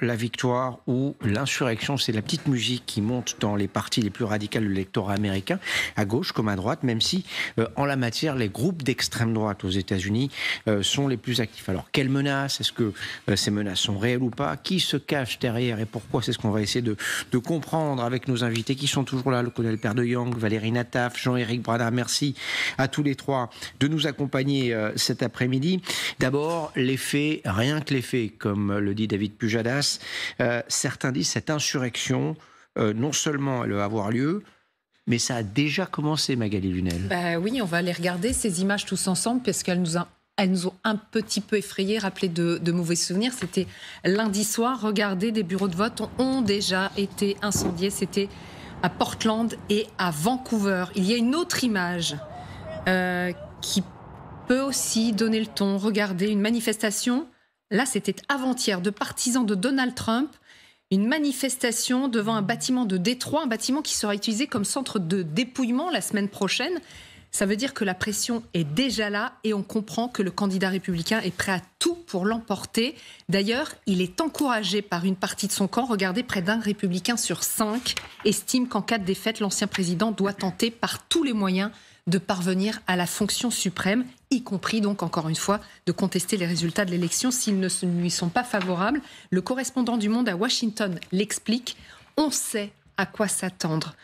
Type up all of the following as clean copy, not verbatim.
la victoire ou l'insurrection, c'est la petite musique qui monte dans les partis les plus radicaux de l'électorat américain, à gauche comme à droite, même si en la matière, les groupes d'extrême droite aux États-Unis sont les plus actifs. Alors, quelles menaces? Est-ce que ces menaces sont réelles ou pas? Qui se cache derrière et pourquoi? C'est ce qu'on va essayer de comprendre avec nos invités qui sont toujours là, le colonel Père de Young, Valérie Nataf, Jean-Éric Brada. Merci à tous les trois de nous accompagner cet après-midi. D'abord, les faits, rien que les faits, comme le dit David Pujadas. Certains disent cette insurrection, non seulement elle va avoir lieu, mais ça a déjà commencé, Magali Lunel. Oui, on va aller regarder ces images tous ensemble parce qu'elles nous ont un petit peu effrayés, rappelé de mauvais souvenirs. C'était lundi soir. Regardez, des bureaux de vote ont déjà été incendiés. C'était à Portland et à Vancouver. Il y a une autre image qui peut aussi donner le ton. Regardez, une manifestation. Là, c'était avant-hier, de partisans de Donald Trump. Une manifestation devant un bâtiment de Détroit, un bâtiment qui sera utilisé comme centre de dépouillement la semaine prochaine. Ça veut dire que la pression est déjà là et on comprend que le candidat républicain est prêt à tout pour l'emporter. D'ailleurs, il est encouragé par une partie de son camp. Regardez, près d'un républicain sur 5 estime qu'en cas de défaite, l'ancien président doit tenter par tous les moyens de parvenir à la fonction suprême, y compris donc encore une fois de contester les résultats de l'élection s'ils ne lui sont pas favorables. Le correspondant du Monde à Washington l'explique. On sait à quoi s'attendre.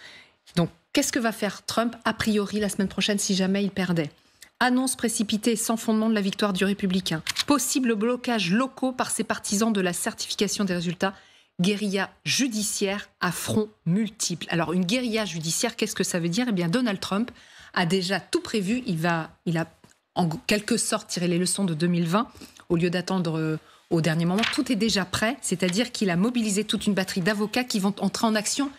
Donc, qu'est-ce que va faire Trump a priori la semaine prochaine si jamais il perdait? Annonce précipitée et sans fondement de la victoire du républicain. Possible blocage locaux par ses partisans de la certification des résultats. Guérilla judiciaire à front multiple. Alors, une guérilla judiciaire, qu'est-ce que ça veut dire? Eh bien, Donald Trump a déjà tout prévu. Il a en quelque sorte tiré les leçons de 2020 au lieu d'attendre au dernier moment. Tout est déjà prêt, c'est-à-dire qu'il a mobilisé toute une batterie d'avocats qui vont entrer en action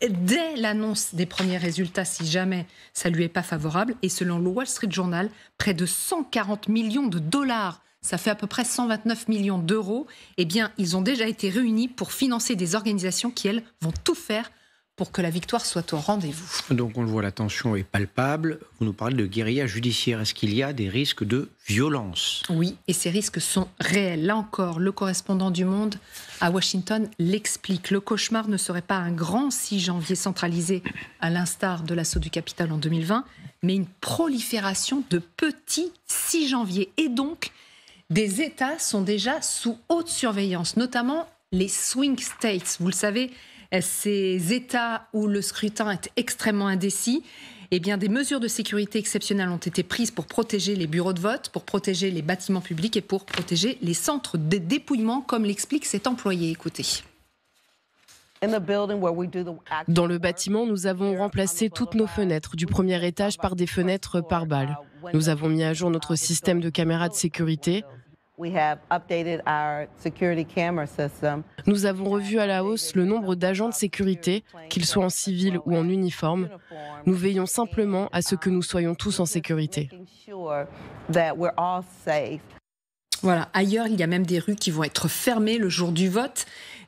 dès l'annonce des premiers résultats si jamais ça lui est pas favorable. Et selon le Wall Street Journal, près de 140 millions de dollars, ça fait à peu près 129 millions d'euros, eh bien, ils ont déjà été réunis pour financer des organisations qui, elles, vont tout faire pour que la victoire soit au rendez-vous. Donc on le voit, la tension est palpable. Vous nous parlez de guérilla judiciaire. Est-ce qu'il y a des risques de violence? Oui, et ces risques sont réels. Là encore, le correspondant du Monde à Washington l'explique. Le cauchemar ne serait pas un grand 6 janvier centralisé à l'instar de l'assaut du Capitole en 2020, mais une prolifération de petits 6 janvier. Et donc, des États sont déjà sous haute surveillance, notamment les swing states. Vous le savez, ces États où le scrutin est extrêmement indécis, eh bien, des mesures de sécurité exceptionnelles ont été prises pour protéger les bureaux de vote, pour protéger les bâtiments publics et pour protéger les centres de dépouillement, comme l'explique cet employé. Écoutez. Dans le bâtiment, nous avons remplacé toutes nos fenêtres du premier étage par des fenêtres par balles. Nous avons mis à jour notre système de caméras de sécurité. Nous avons revu à la hausse le nombre d'agents de sécurité, qu'ils soient en civil ou en uniforme. Nous veillons simplement à ce que nous soyons tous en sécurité. Voilà, ailleurs, il y a même des rues qui vont être fermées le jour du vote.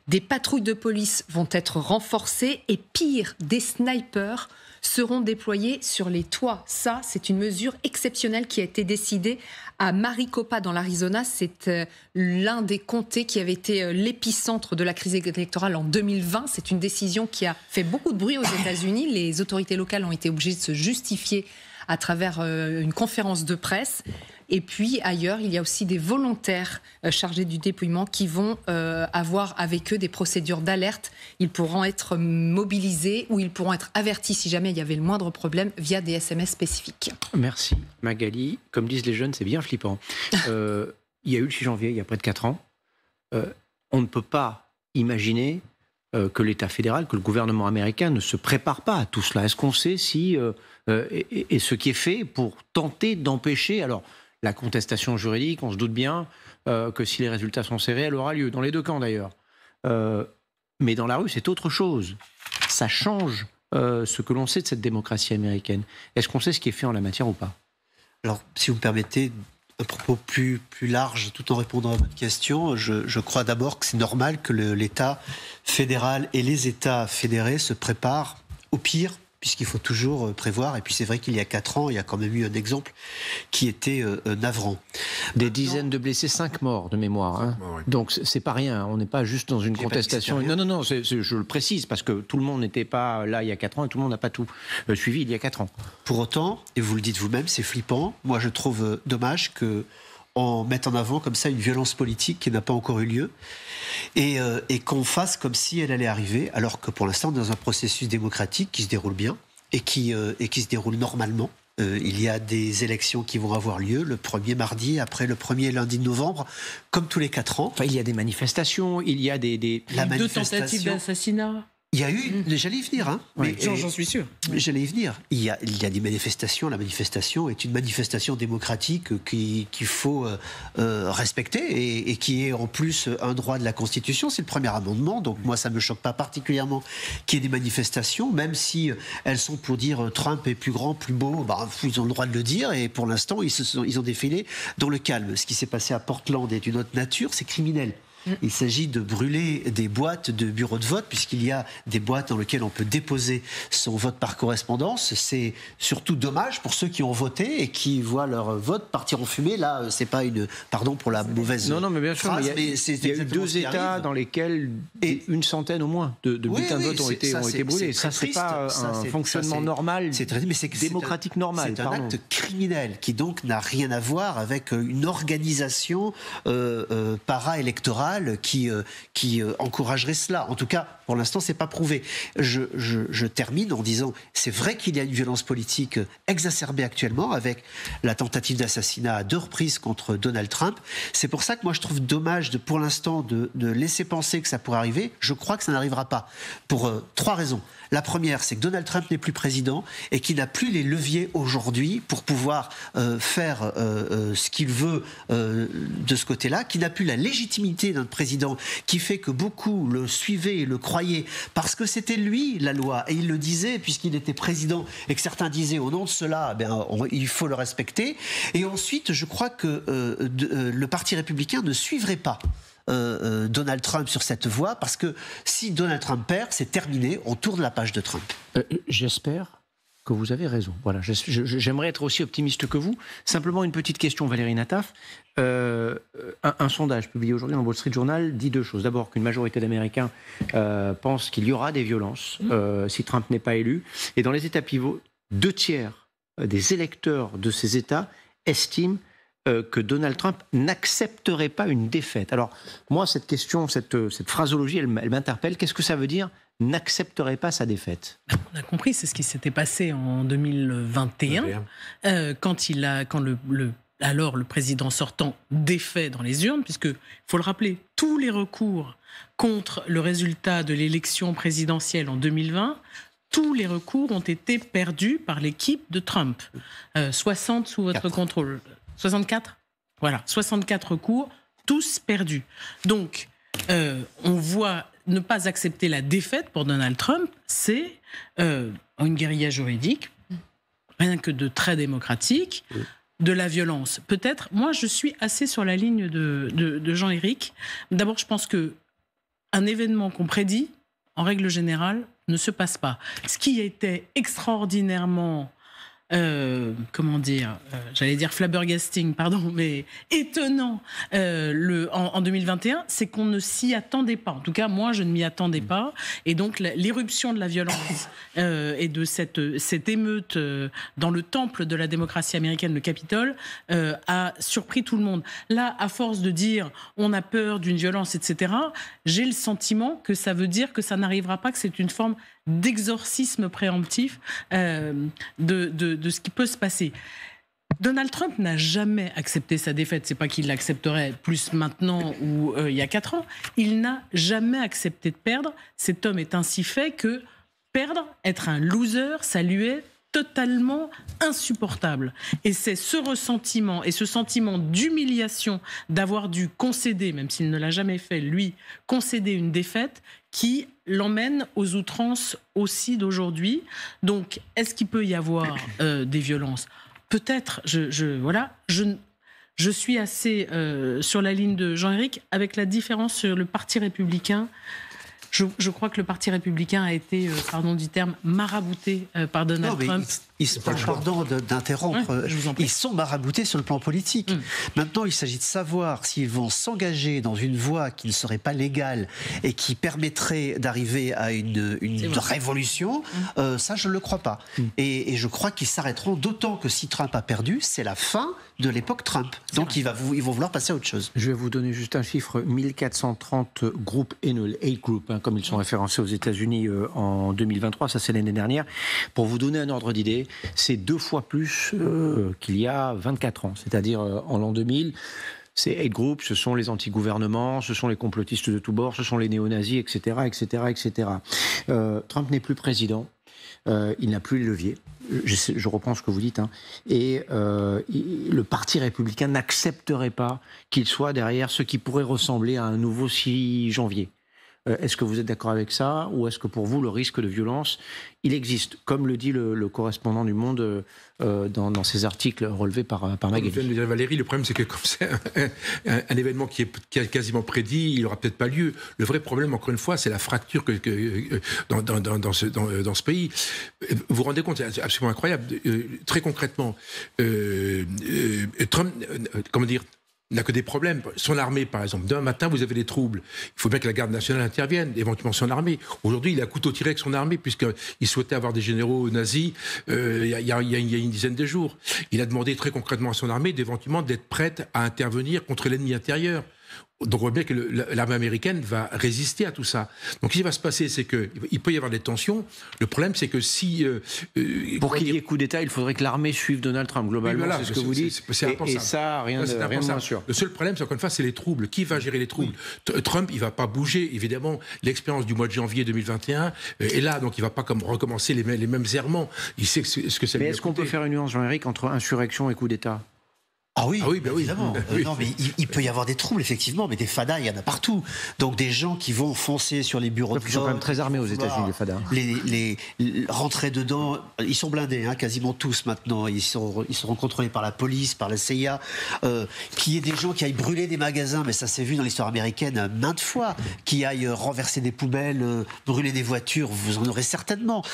Des patrouilles de police vont être renforcées et pire, des snipers seront déployés sur les toits. Ça, c'est une mesure exceptionnelle qui a été décidée à Maricopa dans l'Arizona. C'est l'un des comtés qui avait été l'épicentre de la crise électorale en 2020. C'est une décision qui a fait beaucoup de bruit aux États-Unis. Les autorités locales ont été obligées de se justifier à travers une conférence de presse. Et puis ailleurs, il y a aussi des volontaires chargés du dépouillement qui vont avoir avec eux des procédures d'alerte. Ils pourront être mobilisés ou ils pourront être avertis si jamais il y avait le moindre problème via des SMS spécifiques. Merci Magali. Comme disent les jeunes, c'est bien flippant. Il y a eu le 6 janvier, il y a près de 4 ans. On ne peut pas imaginer que l'État fédéral, que le gouvernement américain ne se prépare pas à tout cela. Est-ce qu'on sait si et ce qui est fait pour tenter d'empêcher... Alors, la contestation juridique, on se doute bien que si les résultats sont serrés, elle aura lieu, dans les deux camps d'ailleurs. Mais dans la rue, c'est autre chose. Ça change ce que l'on sait de cette démocratie américaine. Est-ce qu'on sait ce qui est fait en la matière ou pas? Alors, si vous me permettez, un propos plus large, tout en répondant à votre question, je crois d'abord que c'est normal que l'État fédéral et les États fédérés se préparent au pire, puisqu'il faut toujours prévoir. Et puis c'est vrai qu'il y a 4 ans, il y a quand même eu un exemple qui était navrant. Des dizaines de blessés, 5 morts de mémoire. Hein. Ouais. Donc c'est pas rien, on n'est pas juste dans une contestation. Non, je le précise, parce que tout le monde n'était pas là il y a 4 ans et tout le monde n'a pas tout suivi il y a 4 ans. Pour autant, et vous le dites vous-même, c'est flippant. Moi, je trouve dommage qu'on mette en avant comme ça une violence politique qui n'a pas encore eu lieu et qu'on fasse comme si elle allait arriver, alors que pour l'instant, dans un processus démocratique qui se déroule bien et qui se déroule normalement. Il y a des élections qui vont avoir lieu le 1er mardi, après le 1er lundi de novembre, comme tous les 4 ans. Enfin, il y a des manifestations, il y a des... Deux tentatives d'assassinat. Il y a eu, j'allais y venir, hein. Oui, j'en suis sûr. J'allais y venir. Il y a des manifestations. La manifestation est une manifestation démocratique qu'il faut respecter et qui est en plus un droit de la Constitution. C'est le premier amendement. Donc moi, ça me choque pas particulièrement qu'il y ait des manifestations, même si elles sont pour dire Trump est plus grand, plus beau. Bah, ils ont le droit de le dire. Et pour l'instant, ils ont défilé dans le calme. Ce qui s'est passé à Portland est d'une autre nature. C'est criminel. Il s'agit de brûler des boîtes de bureaux de vote, puisqu'il y a des boîtes dans lesquelles on peut déposer son vote par correspondance. C'est surtout dommage pour ceux qui ont voté et qui voient leur vote partir en fumée. Là, c'est pas une... Pardon pour la mauvaise Non, mais bien sûr, phrase, mais il y a eu 2 États dans lesquels une centaine au moins de bulletins de vote ont été brûlés. Ça, c'est pas un fonctionnement normal, démocratique normal. C'est un acte criminel qui donc n'a rien à voir avec une organisation para-électorale qui encouragerait cela. En tout cas, pour l'instant, c'est pas prouvé. Je termine en disant, c'est vrai qu'il y a une violence politique exacerbée actuellement avec la tentative d'assassinat à 2 reprises contre Donald Trump. C'est pour ça que moi, je trouve dommage pour l'instant de laisser penser que ça pourrait arriver. Je crois que ça n'arrivera pas. Pour 3 raisons. La première, c'est que Donald Trump n'est plus président et qu'il n'a plus les leviers aujourd'hui pour pouvoir faire ce qu'il veut de ce côté-là, qu'il n'a plus la légitimité d'un président qui fait que beaucoup le suivaient et le croyaient parce que c'était lui la loi et il le disait puisqu'il était président et que certains disaient au nom de cela, il faut le respecter. Et ensuite, je crois que le Parti républicain ne suivrait pas Donald Trump sur cette voie, parce que si Donald Trump perd, c'est terminé, on tourne la page de Trump. J'espère que vous avez raison. Voilà, j'aimerais être aussi optimiste que vous. Simplement une petite question, Valérie Nataf. Un sondage publié aujourd'hui dans le Wall Street Journal dit 2 choses. D'abord, qu'une majorité d'Américains pensent qu'il y aura des violences si Trump n'est pas élu. Et dans les États pivots, 2 tiers des électeurs de ces États estiment que Donald Trump n'accepterait pas une défaite. Alors, moi, cette question, cette phrasologie, elle m'interpelle. Qu'est-ce que ça veut dire, n'accepterait pas sa défaite? On a compris, c'est ce qui s'était passé en 2021, quand le président sortant défait dans les urnes, puisque, il faut le rappeler, tous les recours contre le résultat de l'élection présidentielle en 2020, tous les recours ont été perdus par l'équipe de Trump. 60 sous votre contrôle. 64 ? Voilà, 64 recours, tous perdus. Donc, on voit ne pas accepter la défaite pour Donald Trump, c'est une guérilla juridique, rien que de très démocratique, de la violence. Peut-être, moi je suis assez sur la ligne de Jean-Éric. D'abord, je pense qu'un événement qu'on prédit, en règle générale, ne se passe pas. Ce qui était extraordinairement... j'allais dire flabbergasting, pardon, mais étonnant en 2021, c'est qu'on ne s'y attendait pas. En tout cas, moi, je ne m'y attendais pas. Et donc, l'éruption de la violence et de cette émeute dans le temple de la démocratie américaine, le Capitole, a surpris tout le monde. Là, à force de dire on a peur d'une violence, etc., j'ai le sentiment que ça veut dire que ça n'arrivera pas, que c'est une forme d'exorcisme préemptif de ce qui peut se passer. Donald Trump n'a jamais accepté sa défaite. C'est pas qu'il l'accepterait plus maintenant ou il y a 4 ans. Il n'a jamais accepté de perdre. Cet homme est ainsi fait que perdre, être un loser, ça lui est totalement insupportable. Et c'est ce ressentiment et ce sentiment d'humiliation d'avoir dû concéder, même s'il ne l'a jamais fait, lui, concéder une défaite, qui l'emmène aux outrances aussi d'aujourd'hui. Donc, est-ce qu'il peut y avoir des violences ? Peut-être, je suis assez sur la ligne de Jean-Éric, avec la différence sur le Parti républicain. Je crois que le Parti républicain a été, pardon du terme, marabouté par Donald Trump. Pardon d'interrompre, ils sont maraboutés sur le plan politique. Maintenant, il s'agit de savoir s'ils vont s'engager dans une voie qui ne serait pas légale et qui permettrait d'arriver à une révolution. Ça, je ne le crois pas. Et je crois qu'ils s'arrêteront, d'autant que si Trump a perdu, c'est la fin de l'époque Trump. Donc ils vont vouloir passer à autre chose. Je vais vous donner juste un chiffre, 1430 groupes haineux, hate group, comme ils sont référencés aux États-Unis en 2023, ça c'est l'année dernière. Pour vous donner un ordre d'idée, c'est 2 fois plus qu'il y a 24 ans, c'est-à-dire en l'an 2000. Ces hate groups, ce sont les anti-gouvernements, ce sont les complotistes de tous bords, ce sont les néo-nazis, etc., etc., etc. Trump n'est plus président. Il n'a plus les leviers. Je reprends ce que vous dites. Et le Parti républicain n'accepterait pas qu'il soit derrière ce qui pourrait ressembler à un nouveau 6 janvier. Est-ce que vous êtes d'accord avec ça, ou est-ce que pour vous le risque de violence, il existe, comme le dit le correspondant du Monde dans ses articles relevés par Magali? Comme vient de dire Valérie, le problème c'est que comme c'est un événement qui est quasiment prédit, il n'aura peut-être pas lieu. Le vrai problème, encore une fois, c'est la fracture dans ce pays. Vous vous rendez compte, c'est absolument incroyable. Très concrètement, Trump, comment dire, n'a que des problèmes. Son armée, par exemple, d'un matin, vous avez des troubles. Il faut bien que la garde nationale intervienne, éventuellement son armée. Aujourd'hui, il a couteau tiré avec son armée, puisqu'il souhaitait avoir des généraux nazis il y a une dizaine de jours. Il a demandé très concrètement à son armée d'éventuellement d'être prête à intervenir contre l'ennemi intérieur. Donc on voit bien que l'armée américaine va résister à tout ça. Donc ce qui va se passer, c'est qu'il peut y avoir des tensions. Le problème, c'est que si... pour qu'il y ait coup d'État, il faudrait que l'armée suive Donald Trump, globalement, oui, voilà, c'est ce que vous dites. Et ça, rien de moins sûr. Le seul problème, c'est encore une fois, c'est les troubles. Qui va gérer les troubles? Trump, il ne va pas bouger. Évidemment, l'expérience du mois de janvier 2021 est là, donc il ne va pas recommencer les mêmes errements. Il sait ce que ça lui a coûté. Mais est-ce qu'on peut faire une nuance, Jean-Éric, entre insurrection et coup d'État? Ah oui, évidemment. Non, mais il peut y avoir des troubles, effectivement, mais des fadas, il y en a partout. Donc des gens qui vont foncer sur les bureaux de vote. Ils sont quand même très armés aux États-Unis, les fadas. Les rentrer dedans, ils sont blindés, quasiment tous maintenant. Ils seront contrôlés par la police, par la CIA. Qu'il y ait des gens qui aillent brûler des magasins, mais ça s'est vu dans l'histoire américaine maintes fois. Qui aillent renverser des poubelles, brûler des voitures, vous en aurez certainement.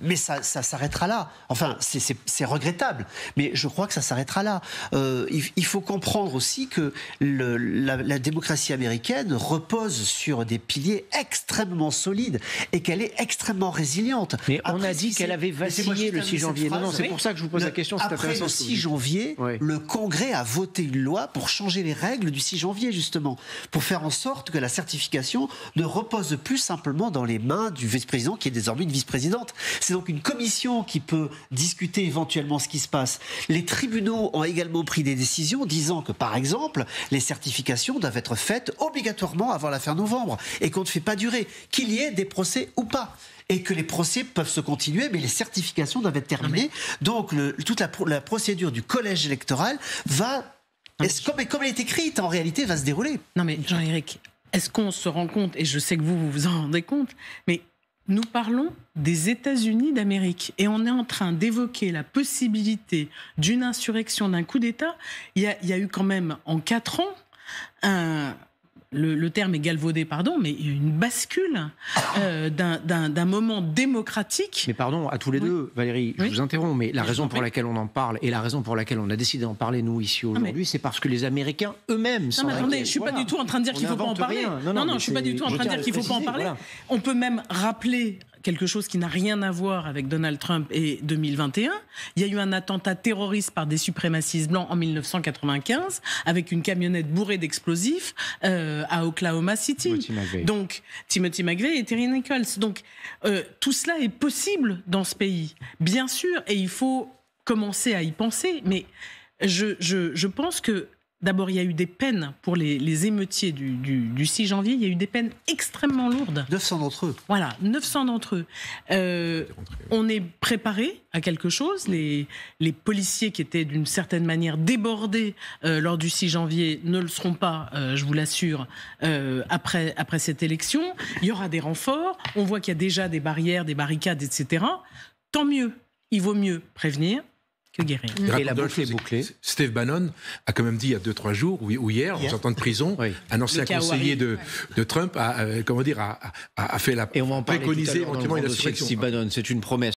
Mais ça s'arrêtera là. Enfin, c'est regrettable, mais je crois que ça s'arrêtera là. Il faut comprendre aussi que la démocratie américaine repose sur des piliers extrêmement solides et qu'elle est extrêmement résiliente. Mais on a dit qu'elle avait vacillé le 6 janvier. Non, c'est pour ça que je vous pose la question. Après le 6 janvier, le Congrès a voté une loi pour changer les règles du 6 janvier, justement, pour faire en sorte que la certification ne repose plus simplement dans les mains du vice-président, qui est désormais une vice-présidente. C'est donc une commission qui peut discuter éventuellement ce qui se passe. Les tribunaux ont également pris des décisions disant que, par exemple, les certifications doivent être faites obligatoirement avant la fin novembre et qu'on ne fait pas durer, qu'il y ait des procès ou pas. Et que les procès peuvent se continuer, mais les certifications doivent être terminées. Donc, toute la procédure du collège électoral va, comme elle est écrite, en réalité, va se dérouler. Non mais, Jean-Éric, est-ce qu'on se rend compte, et je sais que vous vous en rendez compte, mais nous parlons des États-Unis d'Amérique et on est en train d'évoquer la possibilité d'une insurrection, d'un coup d'État. Il y a eu quand même en 4 ans le terme est galvaudé, pardon, mais il y a eu une bascule d'un moment démocratique. Mais pardon, à tous les deux, Valérie, je vous interromps, mais la raison pour laquelle on en parle et la raison pour laquelle on a décidé d'en parler, nous, ici aujourd'hui, c'est parce que les Américains eux-mêmes sont... Non, mais attendez, je ne suis pas du tout en train de dire qu'il ne faut pas en parler. Non, je ne suis pas du tout en train de dire qu'il ne faut pas en parler. On peut même rappeler quelque chose qui n'a rien à voir avec Donald Trump et 2021. Il y a eu un attentat terroriste par des suprémacistes blancs en 1995 avec une camionnette bourrée d'explosifs à Oklahoma City. Donc, Timothy McVeigh et Terry Nichols. Donc, tout cela est possible dans ce pays, bien sûr, et il faut commencer à y penser. Mais je pense que d'abord, il y a eu des peines pour les émeutiers du 6 janvier. Il y a eu des peines extrêmement lourdes. 900 d'entre eux. Voilà, 900 d'entre eux. On est préparé à quelque chose. Les policiers qui étaient d'une certaine manière débordés lors du 6 janvier ne le seront pas, je vous l'assure, après cette élection. Il y aura des renforts. On voit qu'il y a déjà des barrières, des barricades, etc. Tant mieux. Il vaut mieux prévenir que guérir. Et la boucle est bouclée. Steve Bannon a quand même dit il y a 2-3 jours, ou hier, en sortant de prison, un ancien conseiller de Trump a fait la et on va en parler préconiser tout à l'heure dans le éventuellement une grand dossier de insurrection. Steve Bannon, c'est une promesse.